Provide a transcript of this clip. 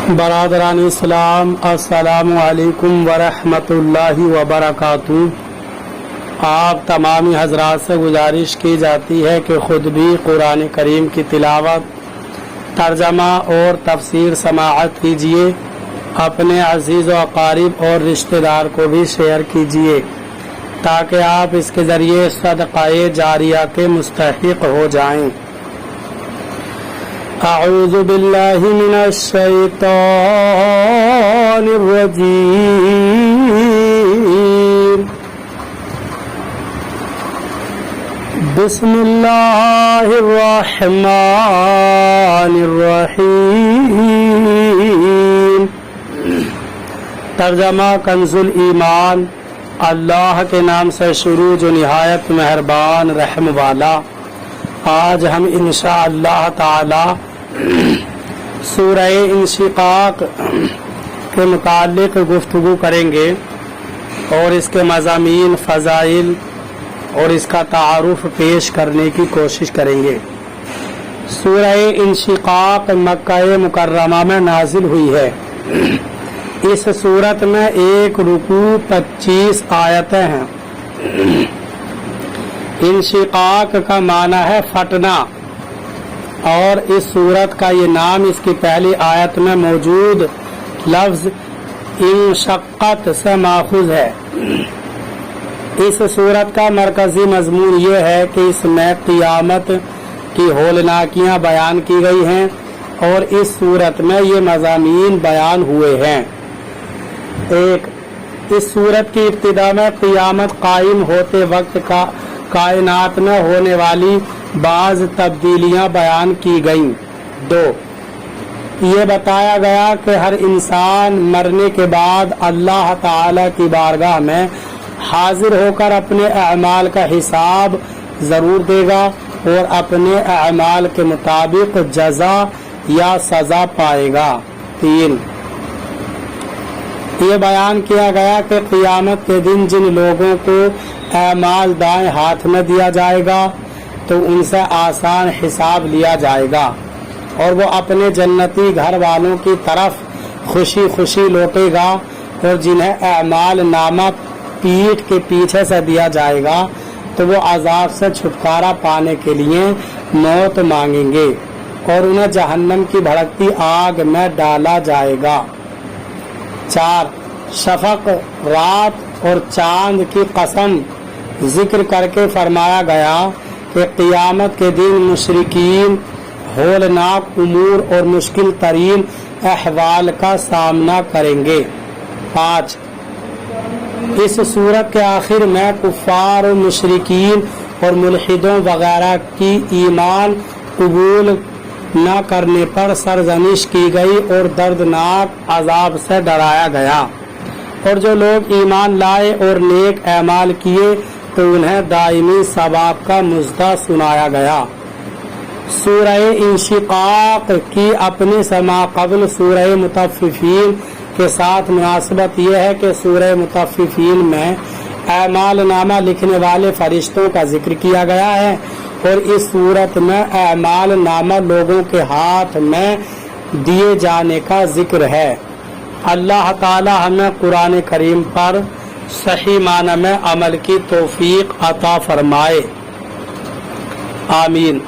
برادران اسلام، السلام علیکم ورحمۃ اللہ وبرکاتہ۔ آپ تمامی حضرات سے گزارش کی جاتی ہے کہ خود بھی قرآن کریم کی تلاوت، ترجمہ اور تفسیر سماعت کیجیے، اپنے عزیز و اقارب اور رشتہ دار کو بھی شیئر کیجیے تاکہ آپ اس کے ذریعے صدقہ جاریہ کے مستحق ہو جائیں۔ اعوذ باللہ من الشیطان الرجیم، بسم اللہ الرحمن الرحیم۔ ترجمہ کنز الایمان۔ اللہ کے نام سے شروع جو نہایت مہربان رحم والا۔ آج ہم انشاءاللہ تعالی سورہ انشقاق کے متعلق گفتگو کریں گے اور اس کے مضامین، فضائل اور اس کا تعارف پیش کرنے کی کوشش کریں گے۔ سورہ انشقاق مکہ مکرمہ میں نازل ہوئی ہے۔ اس سورت میں 1 رکوع 25 آیتیں ہیں۔ انشقاق کا معنی ہے پھٹنا، اور اس سورت کا یہ نام اس کی پہلی آیت میں موجود لفظ انشقت سے ماخوذ ہے۔ اس سورت کا مرکزی مضمون یہ ہے کہ اس میں قیامت کی ہولناکیاں بیان کی گئی ہیں اور اس سورت میں یہ مضامین بیان ہوئے ہیں۔ 1، اس سورت کی ابتدا میں قیامت قائم ہوتے وقت کا کائنات میں ہونے والی بعض تبدیلیاں بیان کی گئیں۔ 2، یہ بتایا گیا کہ ہر انسان مرنے کے بعد اللہ تعالی کی بارگاہ میں حاضر ہو کر اپنے اعمال کا حساب ضرور دے گا اور اپنے اعمال کے مطابق جزا یا سزا پائے گا۔ 3، یہ بیان کیا گیا کہ قیامت کے دن جن لوگوں کو اعمال دائیں ہاتھ میں دیا جائے گا تو ان سے آسان حساب لیا جائے گا اور وہ اپنے جنتی گھر والوں کی طرف خوشی خوشی لوٹے گا، اور جنہیں اعمال نامہ پیٹھ کے پیچھے سے دیا جائے گا تو وہ عذاب سے چھٹکارا پانے کے لیے موت مانگیں گے اور انہیں جہنم کی بھڑکتی آگ میں ڈالا جائے گا۔ 4، شفق، رات اور چاند کی قسم ذکر کر کے فرمایا گیا کہ قیامت کے دن مشرکین ہولناک امور اور مشکل ترین احوال کا سامنا کریں گے۔ 5، اس سورت کے آخر میں کفار و مشرکین اور ملحدوں وغیرہ کی ایمان قبول نہ کرنے پر سرزنش کی گئی اور دردناک عذاب سے ڈرایا گیا، اور جو لوگ ایمان لائے اور نیک اعمال کیے تو انہیں دائمی ثواب کا مژدہ سنایا گیا۔ سورہ انشقاق کی اپنی سما قبل سورہ مطففین کے ساتھ مناسبت یہ ہے کہ سورہ مطففین میں اعمال نامہ لکھنے والے فرشتوں کا ذکر کیا گیا ہے، اور اس صورت میں اعمال نامہ لوگوں کے ہاتھ میں دیے جانے کا ذکر ہے۔ اللہ تعالی ہمیں قرآن کریم پر صحیح معنی میں عمل کی توفیق عطا فرمائے، آمین۔